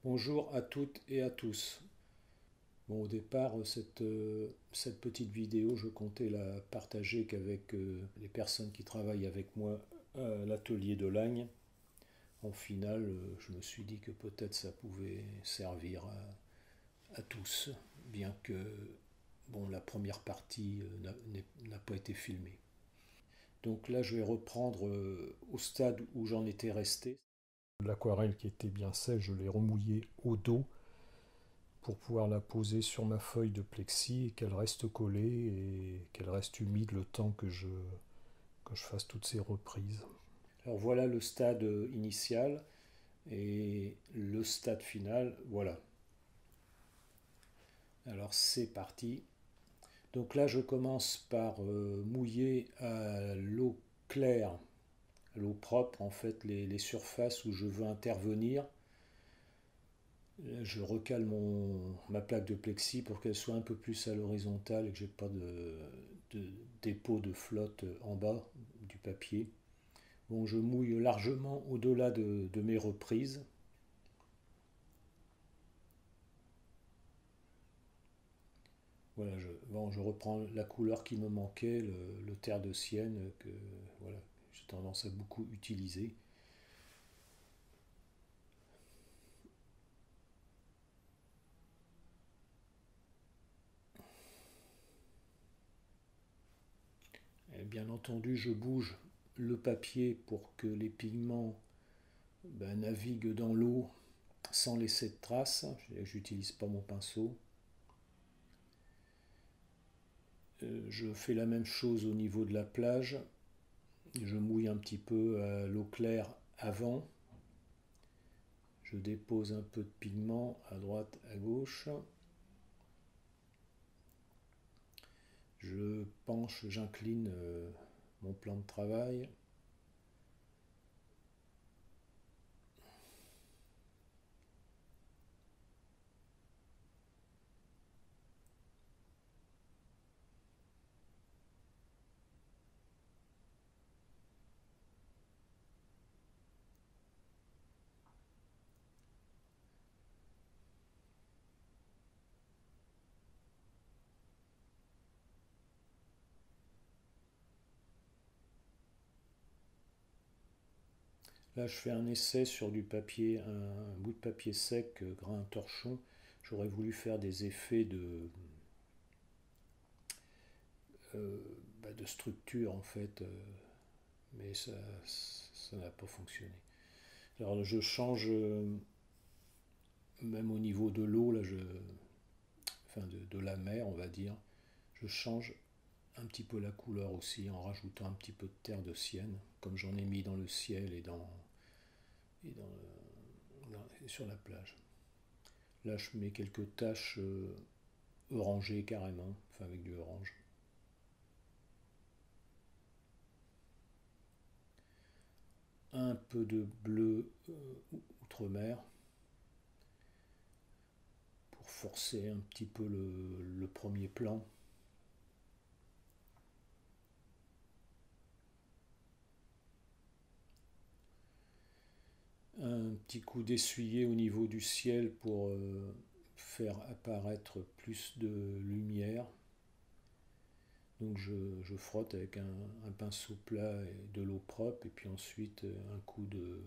Bonjour à toutes et à tous. Bon, au départ, cette petite vidéo, je comptais la partager qu'avec les personnes qui travaillent avec moi à l'atelier de Lagne. En final, je me suis dit que peut-être ça pouvait servir à tous, bien que bon, la première partie n'a pas été filmée. Donc là, je vais reprendre au stade où j'en étais resté. L'aquarelle qui était bien sèche, je l'ai remouillée au dos pour pouvoir la poser sur ma feuille de plexi et qu'elle reste collée et qu'elle reste humide le temps que je fasse toutes ces reprises. Alors voilà le stade initial et le stade final, voilà. Alors c'est parti. Donc là je commence par mouiller à l'eau claire, à l'eau propre en fait, les surfaces où je veux intervenir. Je recale ma plaque de plexi pour qu'elle soit un peu plus à l'horizontale et que j'ai pas de dépôt de flotte en bas du papier. Bon, je mouille largement au-delà de mes reprises. Voilà, je reprends la couleur qui me manquait, le terre de sienne que voilà, j'ai tendance à beaucoup utiliser. Et bien entendu, je bouge le papier pour que les pigments naviguent dans l'eau sans laisser de traces. J'utilise pas mon pinceau. Je fais la même chose au niveau de la plage. Je mouille un petit peu à l'eau claire avant. Je dépose un peu de pigment à droite, à gauche. Je penche, j'incline mon plan de travail. Là, je fais un essai sur du papier, un bout de papier sec, grain torchon. J'aurais voulu faire des effets de structure en fait, mais ça n'a pas fonctionné. Alors je change, même au niveau de l'eau, là, enfin de la mer, on va dire, je change un petit peu la couleur aussi en rajoutant un petit peu de terre de sienne, comme j'en ai mis dans le ciel et sur la plage. Là, je mets quelques taches orangées carrément, enfin avec du orange. Un peu de bleu outre-mer pour forcer un petit peu le premier plan. Un petit coup d'essuyer au niveau du ciel pour faire apparaître plus de lumière. Donc je frotte avec un pinceau plat et de l'eau propre et puis ensuite un coup de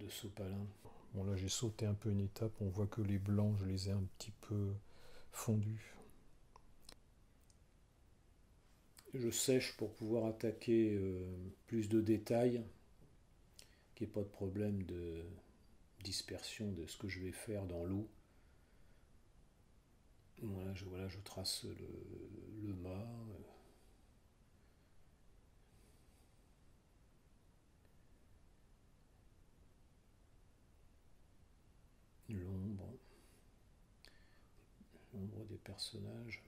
sopalin. Bon là j'ai sauté un peu une étape, on voit que les blancs je les ai un petit peu fondus. Je sèche pour pouvoir attaquer plus de détails, qu'il n'y ait pas de problème de dispersion de ce que je vais faire dans l'eau. Voilà, je trace le mât. L'ombre, l'ombre des personnages.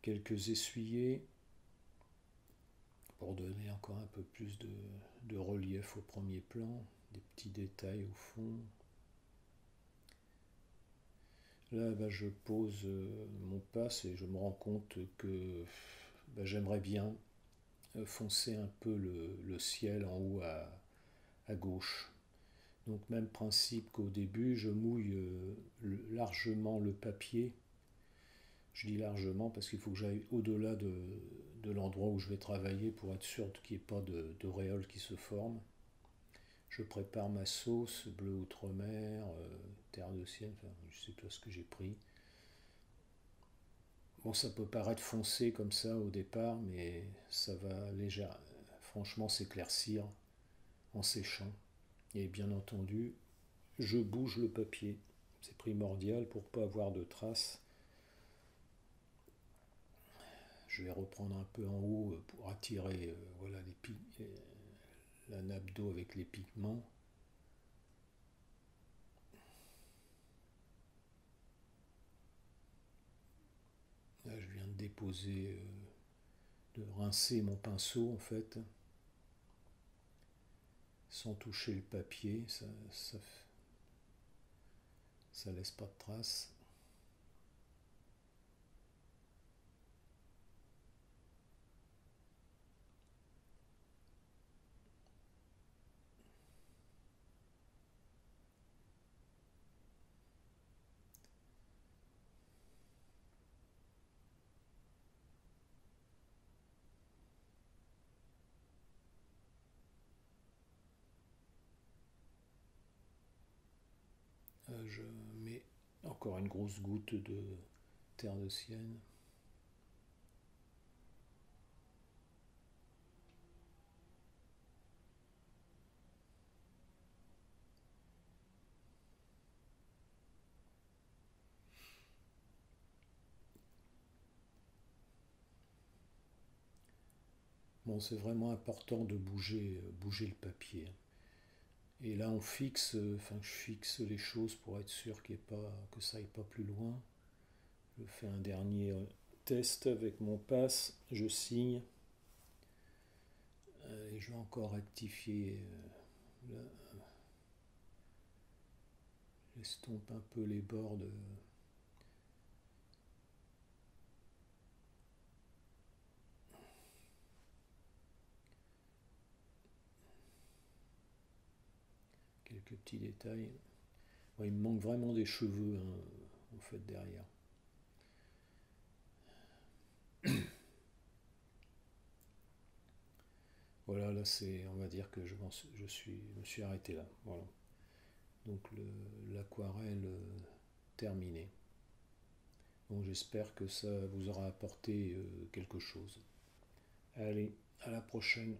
quelques essuyés pour donner encore un peu plus de relief au premier plan, des petits détails au fond. Là, je pose mon passe et je me rends compte que j'aimerais bien foncer un peu le ciel en haut à gauche. Donc même principe qu'au début, je mouille largement le papier. Je dis largement parce qu'il faut que j'aille au-delà de l'endroit où je vais travailler pour être sûr qu'il n'y ait pas d'auréole qui se forme. Je prépare ma sauce, bleu outre-mer, terre de ciel, enfin, je ne sais pas ce que j'ai pris. Bon, ça peut paraître foncé comme ça au départ, mais ça va légèrement, franchement, s'éclaircir en séchant. Et bien entendu, je bouge le papier. C'est primordial pour ne pas avoir de traces. Je vais reprendre un peu en haut pour attirer voilà, la nappe d'eau avec les pigments. Là, je viens de déposer, de rincer mon pinceau en fait, sans toucher le papier, ça laisse pas de traces. Je mets encore une grosse goutte de terre de sienne. Bon, c'est vraiment important de bouger le papier. Et là, on fixe, enfin, je fixe les choses pour être sûr que ça aille pas plus loin. Je fais un dernier test avec mon passe, je signe. Et je vais encore rectifier. Là, j'estompe un peu les bords de. Quelques petits détails. Ouais, il me manque vraiment des cheveux en fait derrière. Voilà, là c'est, on va dire que je me suis arrêté là. Voilà. Donc l'aquarelle terminée. Donc j'espère que ça vous aura apporté quelque chose. Allez, à la prochaine.